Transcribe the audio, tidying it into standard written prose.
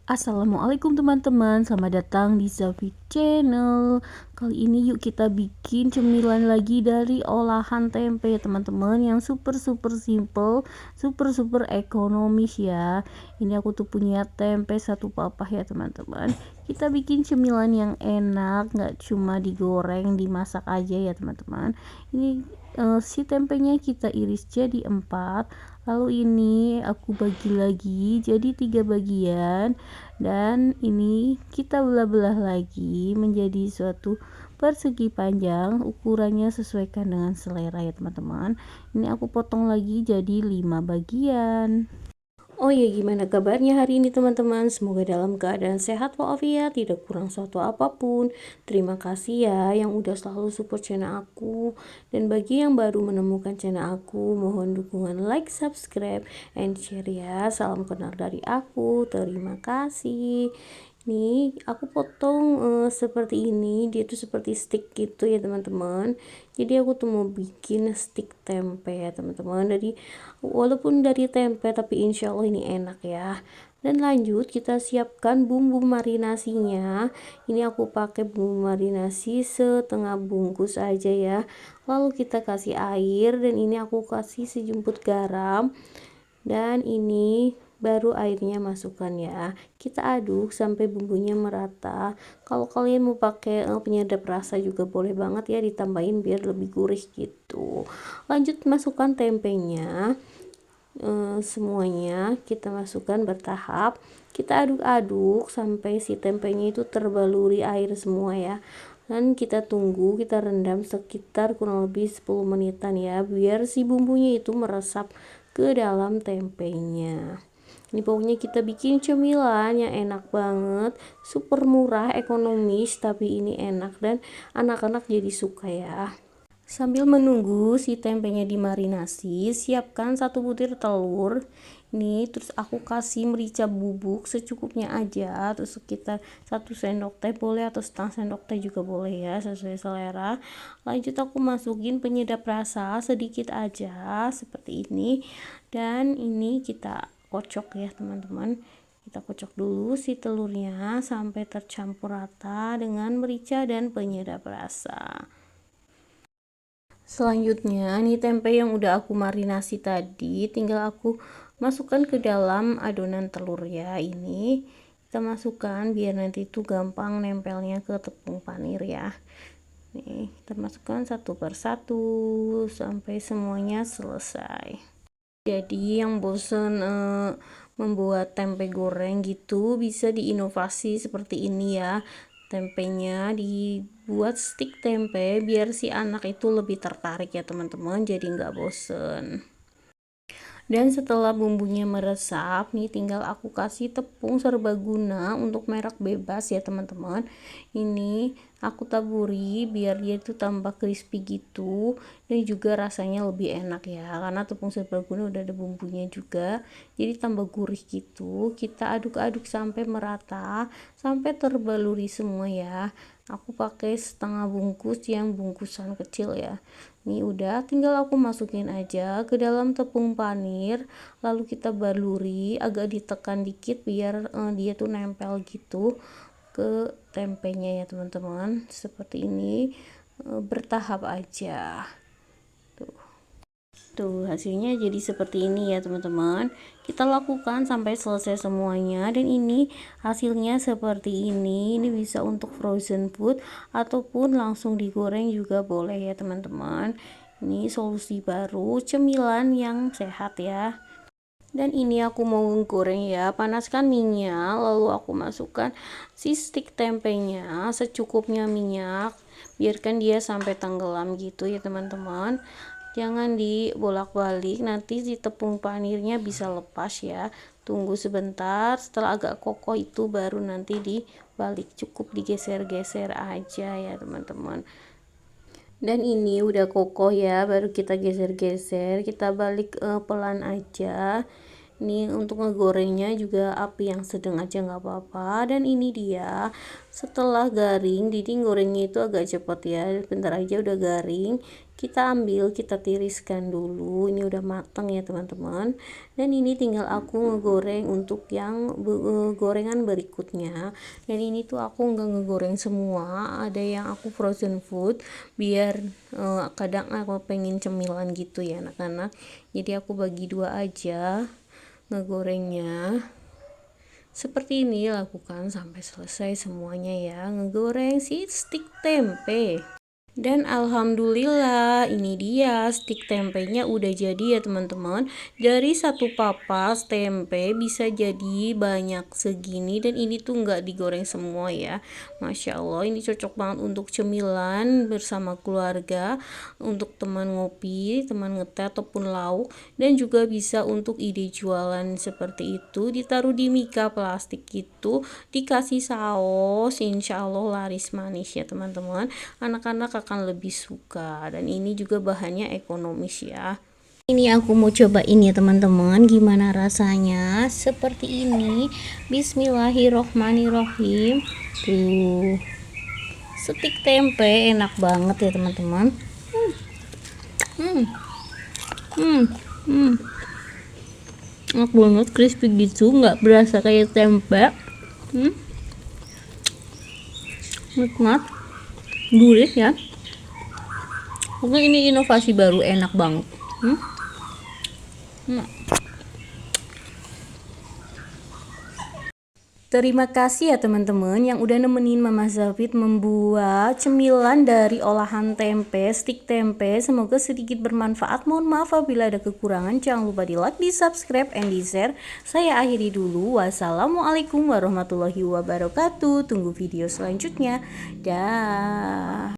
Assalamualaikum teman-teman, selamat datang di Zafi Channel. Kali ini yuk kita bikin cemilan lagi dari olahan tempe ya teman-teman, yang super simple, super ekonomis ya. Ini aku tuh punya tempe satu papah ya teman-teman. Kita bikin cemilan yang enak, nggak cuma digoreng, dimasak aja ya teman-teman. Ini si tempenya kita iris jadi 4, lalu ini aku bagi lagi jadi 3 bagian, dan ini kita belah-belah lagi menjadi suatu persegi panjang. Ukurannya sesuaikan dengan selera ya teman-teman. Ini aku potong lagi jadi 5 bagian. Oh ya, gimana kabarnya hari ini teman-teman? Semoga dalam keadaan sehat walafiat, tidak kurang suatu apapun. Terima kasih ya yang udah selalu support channel aku. Dan bagi yang baru menemukan channel aku, mohon dukungan like, subscribe, and share ya. Salam kenal dari aku. Terima kasih. Nih aku potong seperti ini, dia tuh seperti stick gitu ya teman-teman. Jadi aku tuh mau bikin stick tempe ya teman-teman, walaupun dari tempe tapi insya Allah ini enak ya. Dan lanjut kita siapkan bumbu marinasinya. Ini aku pakai bumbu marinasi setengah bungkus aja ya. Lalu kita kasih air, dan ini aku kasih sejumput garam, dan ini baru airnya masukkan ya. Kita aduk sampai bumbunya merata. Kalau kalian mau pakai penyedap rasa juga boleh banget ya, ditambahin biar lebih gurih gitu. Lanjut masukkan tempenya. Semuanya kita masukkan bertahap. Kita aduk-aduk sampai si tempenya itu terbaluri air semua ya. Dan kita tunggu, kita rendam sekitar kurang lebih 10 menitan ya, biar si bumbunya itu meresap ke dalam tempenya. Ini pokoknya kita bikin cemilan yang enak banget, super murah, ekonomis, tapi ini enak dan anak-anak jadi suka ya. Sambil menunggu si tempenya dimarinasi, siapkan 1 butir telur. Ini terus aku kasih merica bubuk secukupnya aja, terus sekitar 1 sendok teh boleh atau setengah sendok teh juga boleh ya, sesuai selera. Lanjut aku masukin penyedap rasa sedikit aja seperti ini, dan ini kita kocok ya teman-teman. Kita kocok dulu si telurnya sampai tercampur rata dengan merica dan penyedap rasa. Selanjutnya nih tempe yang udah aku marinasi tadi tinggal aku masukkan ke dalam adonan telur ya. Ini kita masukkan biar nanti itu gampang nempelnya ke tepung panir ya. Nih kita masukkan satu persatu sampai semuanya selesai. Jadi yang bosen membuat tempe goreng gitu, bisa diinovasi seperti ini ya. Tempenya dibuat stick tempe biar si anak itu lebih tertarik ya teman-teman, jadi nggak bosen. Dan setelah bumbunya meresap nih, tinggal aku kasih tepung serbaguna untuk merek bebas ya teman-teman. Ini aku taburi biar dia itu tambah crispy gitu, dan juga rasanya lebih enak ya, karena tepung serbaguna udah ada bumbunya juga, jadi tambah gurih gitu. Kita aduk-aduk sampai merata, sampai terbaluri semua ya. Aku pakai setengah bungkus yang bungkusan kecil ya. Ini udah, tinggal aku masukin aja ke dalam tepung panir, lalu kita baluri, agak ditekan dikit biar dia tuh nempel gitu ke tempenya ya teman-teman. Seperti ini, bertahap aja. Tuh hasilnya jadi seperti ini ya teman-teman. Kita lakukan sampai selesai semuanya, dan ini hasilnya seperti ini. Ini bisa untuk frozen food ataupun langsung digoreng juga boleh ya teman-teman. Ini solusi baru cemilan yang sehat ya. Dan ini aku mau goreng ya. Panaskan minyak, lalu aku masukkan si stick tempenya secukupnya minyak. Biarkan dia sampai tenggelam gitu ya teman-teman. Jangan dibolak-balik, nanti si tepung panirnya bisa lepas ya. Tunggu sebentar, setelah agak kokoh itu baru nanti dibalik, cukup digeser-geser aja ya teman-teman. Dan ini udah kokoh ya, baru kita geser-geser, kita balik pelan aja. Ini untuk ngegorengnya juga api yang sedang aja nggak apa-apa. Dan ini dia setelah garing, jadi gorengnya itu agak cepat ya, bentar aja udah garing. Kita ambil, kita tiriskan dulu. Ini udah matang ya teman-teman. Dan ini tinggal aku ngegoreng untuk yang gorengan berikutnya. Dan ini tuh aku nggak ngegoreng semua, ada yang aku frozen food biar kadang aku pengen cemilan gitu ya anak-anak. Jadi aku bagi dua aja ngegorengnya. Seperti ini lakukan sampai selesai semuanya ya, ngegoreng si stik tempe. Dan alhamdulillah ini dia stik tempenya udah jadi ya teman-teman. Dari satu papas tempe bisa jadi banyak segini, dan ini tuh nggak digoreng semua ya. Masya Allah, ini cocok banget untuk cemilan bersama keluarga, untuk teman ngopi, teman ngeteh ataupun lauk, dan juga bisa untuk ide jualan seperti itu. Ditaruh di mika plastik gitu, dikasih saus, insya Allah laris manis ya teman-teman. Anak-anak akan lebih suka, dan ini juga bahannya ekonomis ya. Ini aku mau cobain ya teman-teman, gimana rasanya. Seperti ini. Bismillahirrohmanirrohim. Tuh, stik tempe enak banget ya teman-teman. Enak banget, crispy gitu, nggak berasa kayak tempe. Nikmat, gurih ya. Mungkin ini inovasi baru, enak banget. Terima kasih ya teman-teman yang udah nemenin Mama Zafit membuat cemilan dari olahan tempe, stik tempe. Semoga sedikit bermanfaat. Mohon maaf apabila ada kekurangan. Jangan lupa di like, di subscribe, and di share. Saya akhiri dulu. Wassalamualaikum warahmatullahi wabarakatuh. Tunggu video selanjutnya. Dah.